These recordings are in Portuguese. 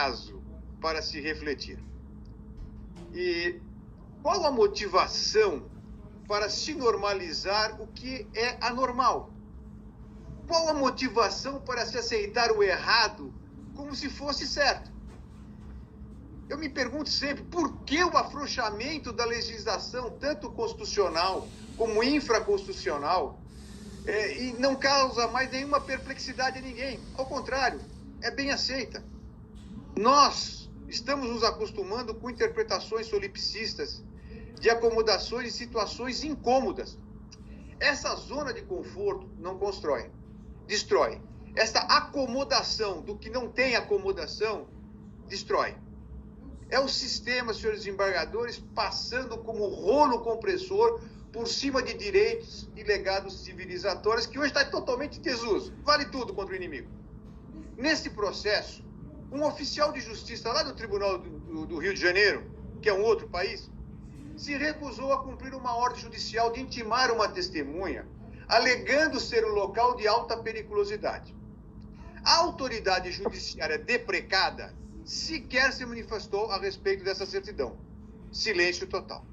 caso para se refletir. E qual a motivação para se normalizar o que é anormal? Qual a motivação para se aceitar o errado como se fosse certo? Eu me pergunto sempre, por que o afrouxamento da legislação, tanto constitucional como infraconstitucional, e não causa mais nenhuma perplexidade a ninguém? Ao contrário, é bem aceita. Nós estamos nos acostumando com interpretações solipsistas de acomodações em situações incômodas. Essa zona de conforto não constrói, destrói. Essa acomodação do que não tem acomodação, destrói. É o sistema, senhores desembargadores, passando como rolo compressor por cima de direitos e legados civilizatórios que hoje está totalmente em desuso. Vale tudo contra o inimigo. Nesse processo, um oficial de justiça lá do Tribunal do Rio de Janeiro, que é um outro país, se recusou a cumprir uma ordem judicial de intimar uma testemunha, alegando ser um local de alta periculosidade. A autoridade judiciária deprecada sequer se manifestou a respeito dessa certidão. Silêncio total.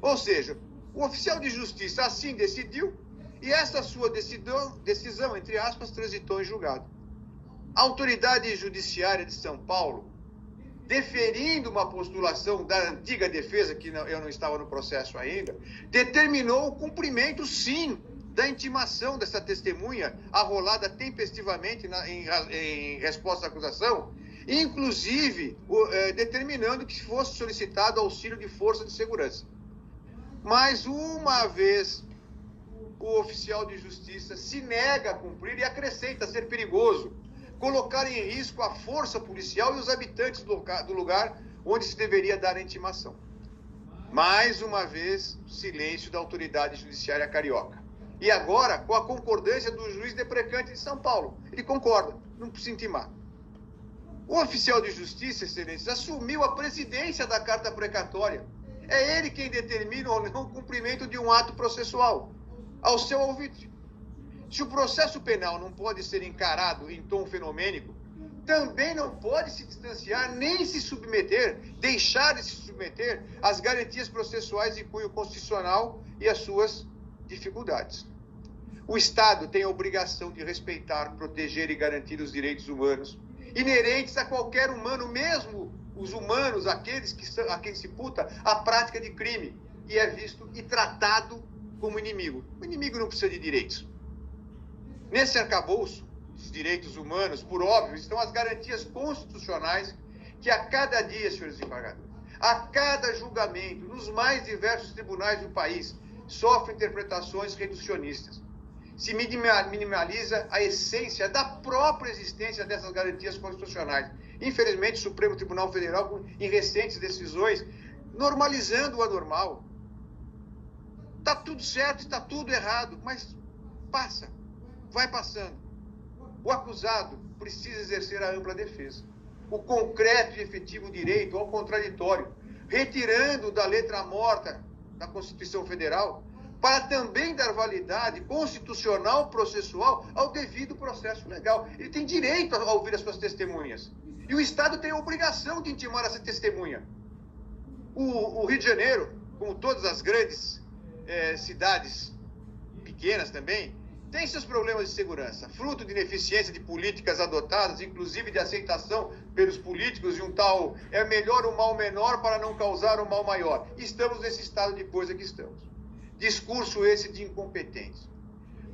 Ou seja, o oficial de justiça assim decidiu e essa sua decisão, entre aspas, transitou em julgado. A autoridade judiciária de São Paulo, deferindo uma postulação da antiga defesa, que eu não estava no processo ainda, determinou o cumprimento, sim, da intimação dessa testemunha, arrolada tempestivamente em resposta à acusação, inclusive determinando que fosse solicitado auxílio de força de segurança. Mas, uma vez, o oficial de justiça se nega a cumprir e acrescenta ser perigoso colocar em risco a força policial e os habitantes do lugar onde se deveria dar a intimação. Mais uma vez, silêncio da autoridade judiciária carioca. E agora, com a concordância do juiz deprecante de São Paulo. Ele concorda, não precisa intimar. O oficial de justiça, excelências, assumiu a presidência da carta precatória. É ele quem determina ou não o cumprimento de um ato processual, ao seu alvitre. Se o processo penal não pode ser encarado em tom fenomênico, também não pode se distanciar nem se submeter, deixar de se submeter às garantias processuais de cunho constitucional e às suas dificuldades. O Estado tem a obrigação de respeitar, proteger e garantir os direitos humanos inerentes a qualquer humano, mesmo os humanos, aqueles a quem se imputa a prática de crime, e é visto e tratado como inimigo. O inimigo não precisa de direitos. Nesse arcabouço dos direitos humanos, por óbvio, estão as garantias constitucionais que a cada dia, senhores desembargadores, a cada julgamento, nos mais diversos tribunais do país, sofrem interpretações reducionistas. Se minimaliza a essência da própria existência dessas garantias constitucionais. Infelizmente, o Supremo Tribunal Federal, em recentes decisões, normalizando o anormal. Está tudo certo, está tudo errado, mas passa, vai passando. O acusado precisa exercer a ampla defesa, o concreto e efetivo direito ao contraditório, retirando da letra morta da Constituição Federal, para também dar validade constitucional processual ao devido processo legal. Ele tem direito a ouvir as suas testemunhas. E o Estado tem a obrigação de intimar essa testemunha. O Rio de Janeiro, como todas as grandes cidades pequenas também, tem seus problemas de segurança, fruto de ineficiência de políticas adotadas, inclusive de aceitação pelos políticos de um tal é melhor o mal menor para não causar o mal maior. Estamos nesse estado de coisa que estamos. Discurso esse de incompetência.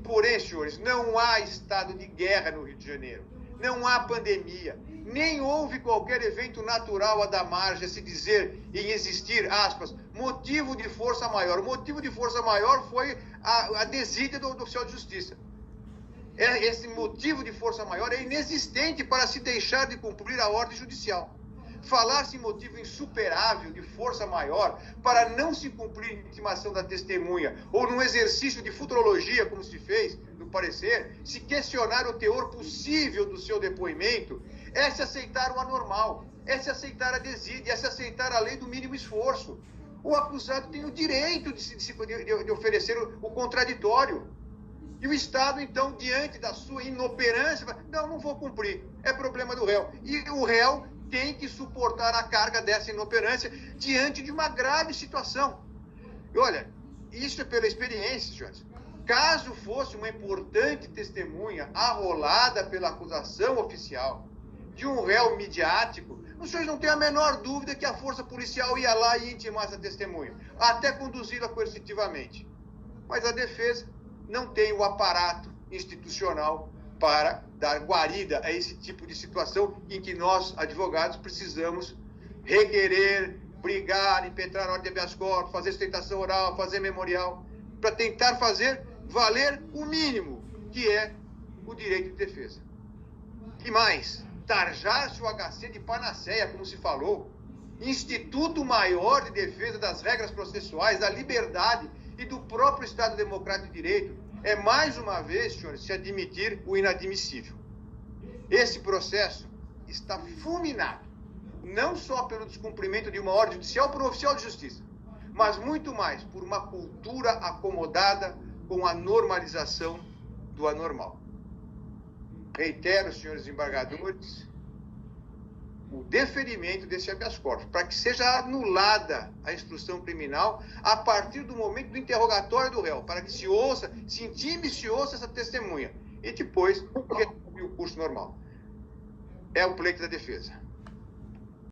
Porém, senhores, não há estado de guerra no Rio de Janeiro. Não há pandemia. Nem houve qualquer evento natural a dar margem a se dizer em existir, aspas, motivo de força maior. O motivo de força maior foi a desídia do oficial de justiça. Esse motivo de força maior é inexistente para se deixar de cumprir a ordem judicial. Falar-se em motivo insuperável de força maior para não se cumprir a intimação da testemunha ou num exercício de futurologia, como se fez no parecer, se questionar o teor possível do seu depoimento, é se aceitar o anormal, é se aceitar a desídia, é se aceitar a lei do mínimo esforço. O acusado tem o direito de oferecer o contraditório. E o Estado, então, diante da sua inoperância, não vou cumprir, é problema do réu. E o réu tem que suportar a carga dessa inoperância diante de uma grave situação. E olha, isso é pela experiência, senhores. Caso fosse uma importante testemunha arrolada pela acusação oficial de um réu midiático, os senhores não têm a menor dúvida que a força policial ia lá e intimar essa testemunha, até conduzi-la coercitivamente. Mas a defesa não tem o aparato institucional para dar guarida a esse tipo de situação em que nós, advogados, precisamos requerer, brigar, impetrar ordem de habeas corpus, fazer sustentação oral, fazer memorial, para tentar fazer valer o mínimo, que é o direito de defesa. E mais, tarjar-se o HC de panaceia, como se falou, Instituto Maior de Defesa das Regras Processuais, da Liberdade e do próprio Estado Democrático de Direito, é mais uma vez, senhores, se admitir o inadmissível. Esse processo está fulminado, não só pelo descumprimento de uma ordem judicial por um oficial de justiça, mas muito mais por uma cultura acomodada com a normalização do anormal. Reitero, senhores desembargadores, o deferimento desse habeas corpus, para que seja anulada a instrução criminal a partir do momento do interrogatório do réu, para que se ouça, se intime e se ouça essa testemunha, e depois retome o curso normal. É o pleito da defesa.